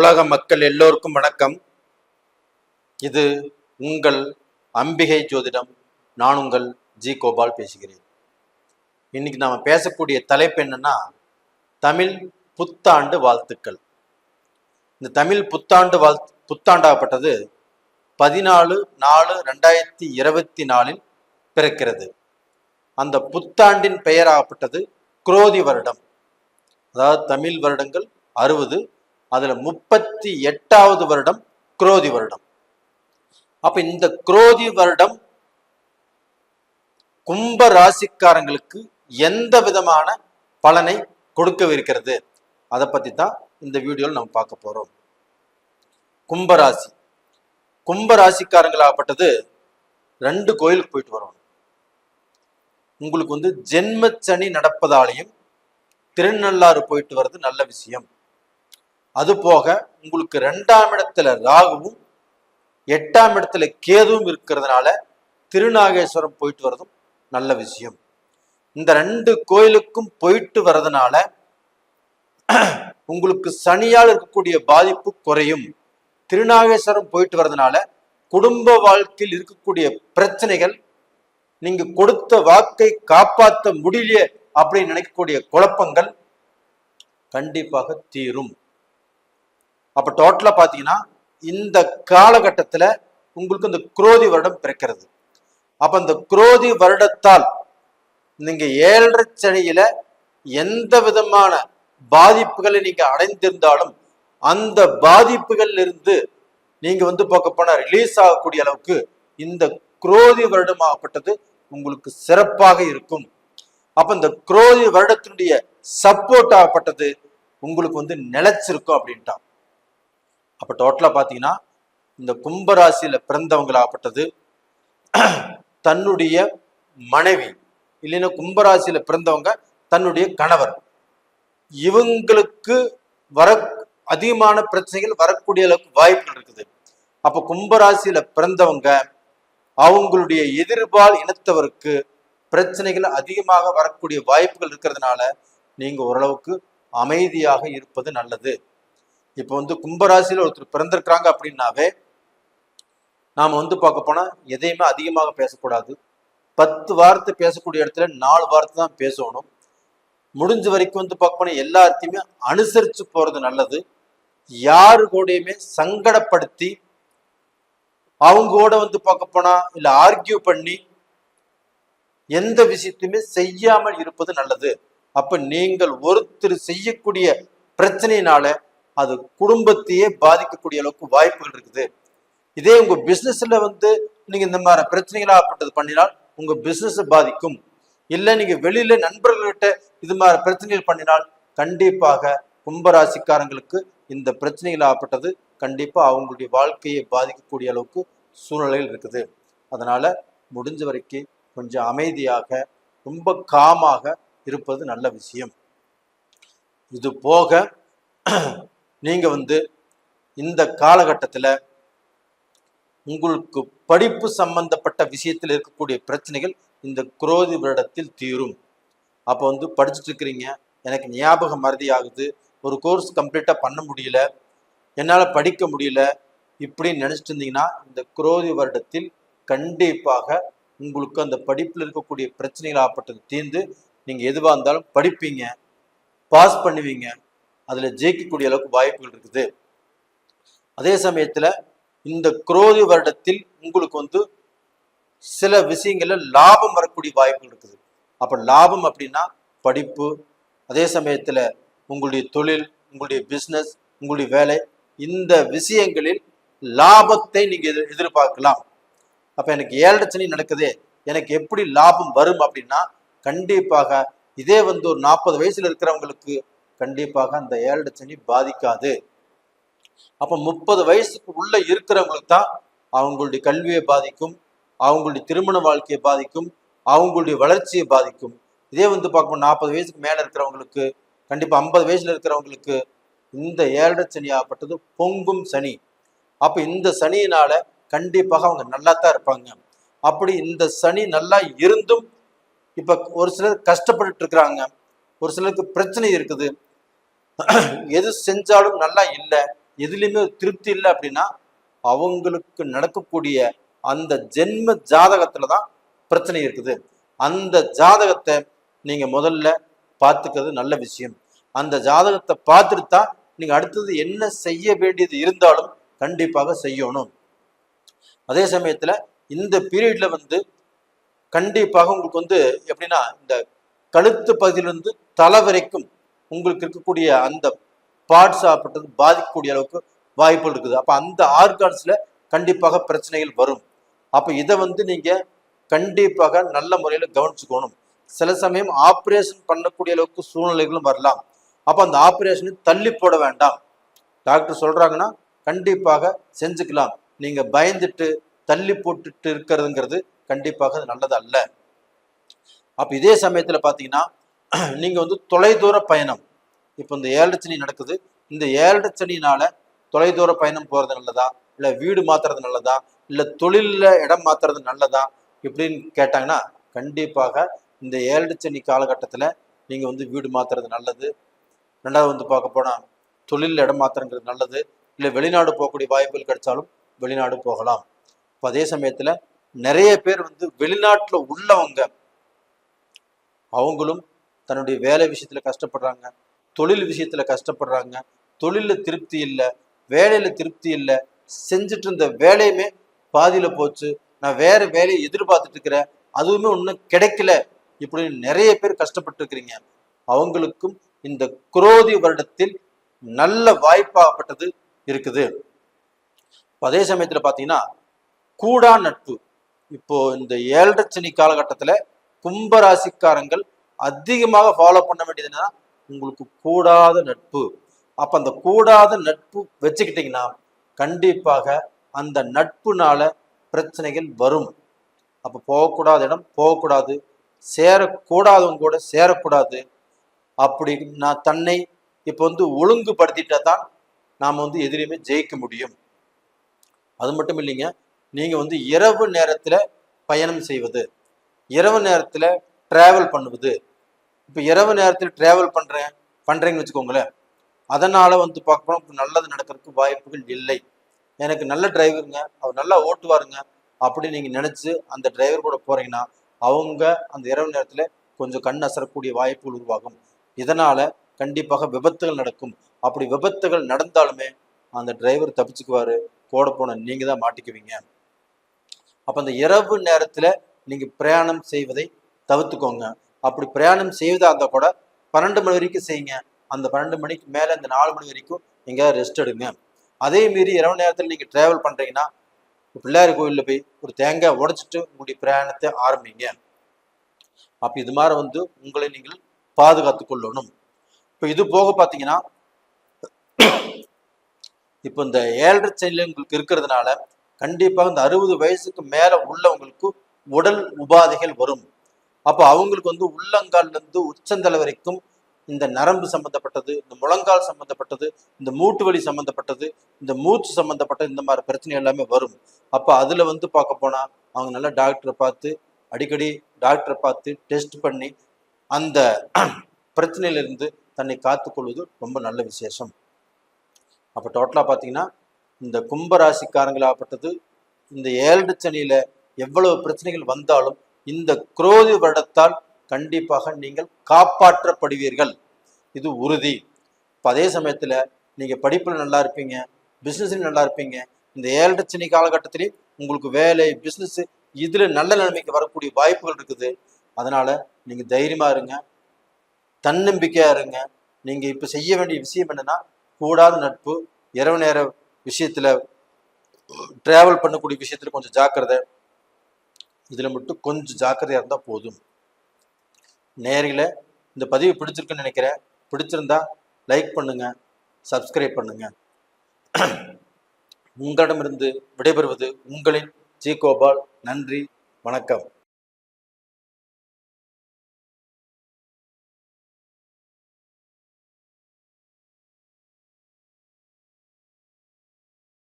உலக மக்கள் எல்லோருக்கும் வணக்கம். இது உங்கள் அம்பிகை ஜோதிடம். நான் உங்கள் ஜி கோபால் பேசுகிறேன். இன்னைக்கு நாம பேசக்கூடிய தலைப்பு என்னன்னா, தமிழ் புத்தாண்டு வாழ்த்துக்கள். இந்த தமிழ் புத்தாண்டாகப்பட்டது 14/4/2024 பிறக்கிறது. அந்த புத்தாண்டின் பெயராகப்பட்டது குரோதி வருடம். அதாவது தமிழ் வருடங்கள் 60, அதுல 38வது வருடம் குரோதி வருடம். அப்ப இந்த குரோதி வருடம் கும்ப ராசிக்காரங்களுக்கு எந்த விதமான பலனை கொடுக்கவிருக்கிறது, அதை பத்தி தான் இந்த வீடியோவில் நம்ம பார்க்க போறோம். கும்பராசி கும்பராசிக்காரங்களாகப்பட்டது 2 கோயிலுக்கு போயிட்டு வரணும். உங்களுக்கு ஜென்ம சனி நடப்பதாலையும் திருநள்ளாறு போயிட்டு வர்றது நல்ல விஷயம். அது போக உங்களுக்கு 2ஆம் இடத்துல ராகுவும் 8ஆம் இடத்துல கேதுவும் இருக்கிறதுனால திருநாகேஸ்வரம் போயிட்டு வர்றதும் நல்ல விஷயம். இந்த 2 கோயிலுக்கும் போயிட்டு வர்றதுனால உங்களுக்கு சனியால் இருக்கக்கூடிய பாதிப்பு குறையும். திருநாகேஸ்வரம் போயிட்டு வர்றதுனால குடும்ப வாழ்க்கையில் இருக்கக்கூடிய பிரச்சனைகள், நீங்க கொடுத்த வாக்கை காப்பாற்ற முடியல அப்படின்னு நினைக்கக்கூடிய குழப்பங்கள் கண்டிப்பாக தீரும். அப்ப டோட்டலா பாத்தீங்கன்னா இந்த காலகட்டத்துல உங்களுக்கு இந்த குரோதி வருடம் பிறக்கிறது. அப்ப இந்த குரோதி வருடத்தால் நீங்க 7.5 சனியில எந்த விதமான பாதிப்புகளை நீங்க அடைந்திருந்தாலும் அந்த பாதிப்புகள் இருந்து நீங்க பார்க்க போனா ரிலீஸ் ஆகக்கூடிய அளவுக்கு இந்த குரோதி வருடமாகப்பட்டது உங்களுக்கு சிறப்பாக இருக்கும். அப்ப இந்த குரோதி வருடத்தினுடைய சப்போர்ட் ஆகப்பட்டது உங்களுக்கு நிலைச்சிருக்கும் அப்படின்ட்டான். அப்ப டோட்டலா பாத்தீங்கன்னா இந்த கும்பராசியில பிறந்தவங்களாகப்பட்டது தன்னுடைய மனைவி இல்லைன்னா கும்பராசியில பிறந்தவங்க தன்னுடைய கணவர், இவங்களுக்கு அதிகமான பிரச்சனைகள் வரக்கூடிய அளவுக்கு வாய்ப்புகள் இருக்குது. அப்ப கும்பராசியில பிறந்தவங்க அவங்களுடைய எதிர்பால் இனத்தவருக்கு பிரச்சனைகள் அதிகமாக வரக்கூடிய வாய்ப்புகள் இருக்கிறதுனால நீங்க ஓரளவுக்கு அமைதியாக இருப்பது நல்லது. இப்போ கும்பராசியில ஒருத்தர் பிறந்திருக்கிறாங்க அப்படின்னாவே நாம பார்க்க போனா எதையுமே அதிகமாக பேசக்கூடாது. 10 வார்த்தை பேசக்கூடிய இடத்துல 4 வார்த்தை தான் பேசணும். முடிஞ்ச வரைக்கும் பார்க்க போனா எல்லாத்தையுமே அனுசரிச்சு போறது நல்லது. யாரு கூடயுமே சங்கடப்படுத்தி அவங்களோட பார்க்க போனா இல்ல ஆர்கியூ பண்ணி எந்த விஷயத்தையுமே செய்யாமல் இருப்பது நல்லது. அப்ப நீங்கள் ஒருத்தர் செய்யக்கூடிய பிரச்சனையினால அது குடும்பத்தையே பாதிக்கக்கூடிய அளவுக்கு வாய்ப்புகள் இருக்குது. இதே உங்க பிசினஸ்ல நீங்க இந்த மாதிரி பிரச்சனைகளாகப்பட்டது பண்ணினால் உங்க பிசினஸ் பாதிக்கும். இல்ல நீங்க வெளியில நண்பர்கள்கிட்ட இது மாதிரி பிரச்சனைகள் பண்ணினால் கண்டிப்பாக கும்பராசிக்காரங்களுக்கு இந்த பிரச்சனைகளாகப்பட்டது கண்டிப்பா அவங்களுடைய வாழ்க்கையை பாதிக்கக்கூடிய அளவுக்கு சூழ்நிலைகள் இருக்குது. அதனால முடிஞ்ச வரைக்கும் கொஞ்சம் அமைதியாக ரொம்ப காமாக இருப்பது நல்ல விஷயம். இது போக நீங்க இந்த காலகட்டத்துல உங்களுக்கு படிப்பு சம்பந்தப்பட்ட விஷயத்தில் இருக்கக்கூடிய பிரச்சனைகள் இந்த குரோதி வருடத்தில் தீரும். அப்போ படிச்சுட்டு இருக்கிறீங்க, எனக்கு ஞாபகம் மறதி ஆகுது, ஒரு கோர்ஸ் கம்ப்ளீட்டா பண்ண முடியல, என்னால படிக்க முடியல இப்படின்னு நினைச்சிட்டு இருந்தீங்கன்னா இந்த குரோதி வருடத்தில் கண்டிப்பாக உங்களுக்கு அந்த படிப்புல இருக்கக்கூடிய பிரச்சனைகள் ஆப்பட்டது தீர்ந்து நீங்க எதுவா இருந்தாலும் படிப்பீங்க, பாஸ் பண்ணுவீங்க, அதுல ஜெயிக்கக்கூடிய அளவுக்கு வாய்ப்புகள் இருக்குது. அதே சமயத்துல இந்த குரோதி வருடத்தில் உங்களுக்கு சில விஷயங்கள்ல லாபம் வரக்கூடிய வாய்ப்புகள் இருக்குது. அப்ப லாபம் அப்படின்னா படிப்பு, அதே சமயத்துல உங்களுடைய தொழில், உங்களுடைய பிசினஸ், உங்களுடைய வேலை, இந்த விஷயங்களில் லாபத்தை நீங்க எதிர்பார்க்கலாம். அப்ப எனக்கு 7.5 சனி நடக்குது, எனக்கு எப்படி லாபம் வரும் அப்படின்னா கண்டிப்பாக இதே ஒரு 40 வயசுல இருக்கிறவங்களுக்கு கண்டிப்பாக அந்த 7.5 சனி பாதிக்காது. அப்ப 30 வயசுக்கு உள்ள இருக்கிறவங்களுக்கு தான் அவங்களுடைய கல்வியை பாதிக்கும், அவங்களுடைய திருமண வாழ்க்கையை பாதிக்கும், அவங்களுடைய வளர்ச்சியை பாதிக்கும். இதே பார்க்கணும் 40 வயசுக்கு மேல இருக்கிறவங்களுக்கு, கண்டிப்பா 50 வயசுல இருக்கிறவங்களுக்கு இந்த 7.5 சனி ஆகப்பட்டது பொங்கும் சனி. அப்ப இந்த சனியினால கண்டிப்பாக அவங்க நல்லா தான் இருப்பாங்க. அப்படி இந்த சனி நல்லா இருந்தும் இப்ப ஒரு சிலர் கஷ்டப்பட்டு இருக்கிறாங்க, ஒரு சிலருக்கு பிரச்சனை இருக்குது, எது செஞ்சாலும் நல்லா இல்லை, எதுலையுமே திருப்தி இல்லை அப்படின்னா அவங்களுக்கு நடக்கக்கூடிய அந்த ஜென்ம ஜாதகத்துல தான் பிரச்சனை இருக்குது. அந்த ஜாதகத்தை நீங்க முதல்ல பார்த்துக்கிறது நல்ல விஷயம். அந்த ஜாதகத்தை பார்த்துட்டு தான் நீங்க அடுத்தது என்ன செய்ய வேண்டியது இருந்தாலும் கண்டிப்பாக செய்யணும். அதே சமயத்துல இந்த பீரியட்ல கண்டிப்பாக உங்களுக்கு எப்படின்னா இந்த கழுத்து பகுதியிலிருந்து தலை வரைக்கும் உங்களுக்கு இருக்கக்கூடிய அந்த பார்ட்ஸ் ஆப்பட்டது பாதிக்கக்கூடிய அளவுக்கு வாய்ப்புகள் இருக்குது. அப்ப அந்த ஆர்கான்ஸ்ல கண்டிப்பாக பிரச்சனைகள் வரும். அப்ப இதை நீங்க கண்டிப்பாக நல்ல முறையில கவனிச்சுக்கணும். சில சமயம் ஆப்ரேஷன் பண்ணக்கூடிய அளவுக்கு சூழ்நிலைகளும் வரலாம். அப்ப அந்த ஆப்ரேஷனை தள்ளி போட வேண்டாம். டாக்டர் சொல்றாங்கன்னா கண்டிப்பாக செஞ்சுக்கலாம். நீங்க பயந்துட்டு தள்ளி போட்டுட்டு இருக்கிறதுங்கிறது கண்டிப்பாக அது நல்லது அல்ல. அப்ப இதே சமயத்துல பாத்தீங்கன்னா நீங்க தொலைதூர பயணம், இப்போ இந்த 7 சனி நடக்குது, இந்த 7 சனினால தொலைதூர பயணம் போறது நல்லதா, இல்ல வீடு மாத்துறது நல்லதா, இல்ல தொழில இடம் மாத்துறது நல்லதா இப்படின்னு கேட்டாங்கன்னா கண்டிப்பாக இந்த 7 சனி காலகட்டத்துல நீங்க வீடு மாத்துறது நல்லது. ரெண்டாவது பார்க்க போனா தொழில் இடம் மாத்திரங்கிறது நல்லது. இல்லை வெளிநாடு போகக்கூடிய வாய்ப்புகள் கிடைச்சாலும் வெளிநாடு போகலாம். இப்போ அதே சமயத்துல நிறைய பேர் வெளிநாட்டுல உள்ளவங்க அவங்களும் தன்னுடைய வேலை விஷயத்துல கஷ்டப்படுறாங்க, தொழில் விஷயத்துல கஷ்டப்படுறாங்க. தொழில திருப்தி இல்லை, வேலையில திருப்தி இல்லை, செஞ்சுட்டு இருந்த வேலையுமே பாதியில போச்சு, நான் வேற வேலையை எதிர்பார்த்துட்டு இருக்கிறேன், அதுவுமே ஒன்றும் கிடைக்கல, இப்படின்னு நிறைய பேர் கஷ்டப்பட்டு இருக்கிறீங்க. அவங்களுக்கும் இந்த குரோதி வருடத்தில் நல்ல வாய்ப்பாகப்பட்டது இருக்குது. அதே சமயத்துல பாத்தீங்கன்னா கூடா நட்பு. இப்போ இந்த 7 சனி காலகட்டத்துல கும்பராசிக்காரங்கள் அதிகமாக ஃபாலோ பண்ண வேண்டியது என்னன்னா உங்களுக்கு கூடாத நட்பு. அப்ப அந்த கூடாத நட்பு வச்சுக்கிட்டீங்கன்னா கண்டிப்பாக அந்த நட்புனால பிரச்சனைகள் வரும். அப்ப போகக்கூடாத இடம் போகக்கூடாது, சேரக்கூடாதவங்க கூட சேரக்கூடாது. அப்படி நான் தன்னை இப்போ ஒழுங்குபடுத்திட்டா தான் நாம எதிரையுமே ஜெயிக்க முடியும். அது மட்டும் இல்லைங்க, நீங்க இரவு நேரத்துல பயணம் செய்வது, இரவு நேரத்துல டிராவல் பண்ணுவது. இப்போ இரவு நேரத்தில் டிராவல் பண்றேங்கன்னு வச்சுக்கோங்களேன், அதனால பார்க்க நல்லது நடக்கிறதுக்கு வாய்ப்புகள் இல்லை. எனக்கு நல்ல டிரைவருங்க, அவர் நல்லா ஓட்டுவாருங்க அப்படி நீங்க நினைச்சு அந்த டிரைவர் கூட போறீங்கன்னா அவங்க அந்த இரவு நேரத்துல கொஞ்சம் கண் அசரக்கூடிய வாய்ப்புகள் உருவாகும். இதனால கண்டிப்பாக விபத்துகள் நடக்கும். அப்படி விபத்துகள் நடந்தாலுமே அந்த டிரைவர் தப்பிச்சுக்குவாரு, கூட போன நீங்க தான் மாட்டிக்குவீங்க. அப்ப அந்த இரவு நேரத்துல நீங்க பிரயாணம் செய்வதை தவிர்த்துக்கோங்க. அப்படி பிரயாணம் செய்வதா இருந்தா கூட 12 மணி வரைக்கும் செய்யுங்க. அந்த 12 மணிக்கு மேல இந்த 4 மணி வரைக்கும் நீங்க ரெஸ்ட் எடுங்க. அதே மீறி இரவு நேரத்தில் நீங்க டிராவல் பண்றீங்கன்னா பிள்ளையார் கோயில்ல போய் ஒரு தேங்காய் உடைச்சிட்டு உங்களுடைய பிரயாணத்தை ஆரம்பிங்க. அப்ப இது மாதிரி உங்களை நீங்கள் பாதுகாத்துக் கொள்ளணும். இப்ப இது போக பாத்தீங்கன்னா இப்போ இந்த 7 சனியில உங்களுக்கு இருக்கிறதுனால கண்டிப்பாக இந்த 60 வயசுக்கு மேல உள்ளவங்களுக்கு உடல் உபாதைகள் வரும். அப்போ அவங்களுக்கு உள்ளங்கால்ல இருந்து உச்சந்தலை வரைக்கும் இந்த நரம்பு சம்பந்தப்பட்டது, இந்த முழங்கால் சம்பந்தப்பட்டது, இந்த மூட்டு வலி சம்பந்தப்பட்டது, இந்த மூச்சு சம்பந்தப்பட்ட இந்த மாதிரி பிரச்சனை எல்லாமே வரும். அப்ப அதுல பார்க்க போனா அவங்க நல்ல டாக்டரை பார்த்து அடிக்கடி டாக்டரை பார்த்து டெஸ்ட் பண்ணி அந்த பிரச்சனையிலிருந்து தன்னை காத்துக்கொள்வது ரொம்ப நல்ல விசேஷம். அப்ப டோட்டலா பாத்தீங்கன்னா இந்த கும்பராசிக்காரங்களாகப்பட்டது இந்த 7 சனியில எவ்வளவு பிரச்சனைகள் வந்தாலும் இந்த குரோதி வருடத்தால் கண்டிப்பாக நீங்கள் காப்பாற்றப்படுவீர்கள், இது உறுதி. அதே சமயத்துல நீங்க படிப்புல நல்லா இருப்பீங்க, பிசினஸ்ல நல்லா இருப்பீங்க. இந்த 7 சனி காலகட்டத்திலேயே உங்களுக்கு வேலை, பிசினஸ் இதுல நல்ல நிலைமைக்கு வரக்கூடிய வாய்ப்புகள் இருக்குது. அதனால நீங்க தைரியமா இருங்க, தன்னம்பிக்கையா இருங்க. நீங்க இப்ப செய்ய வேண்டிய விஷயம் என்னன்னா கூடாத நட்பு, இரவு நேர விஷயத்துல டிராவல் பண்ணக்கூடிய விஷயத்துல கொஞ்சம் ஜாக்கிரதை, இதுல மட்டும் கொஞ்சம் ஜாக்கிரதையா இருந்தா போதும். நேரில் இந்த பதிவு பிடிச்சிருக்குன்னு நினைக்கிறேன். பிடிச்சிருந்தா லைக் பண்ணுங்க, சப்ஸ்கிரைப் பண்ணுங்க. உங்களிடமிருந்து விடைபெறுவது உங்களின் ஜி கோபால். நன்றி, வணக்கம்.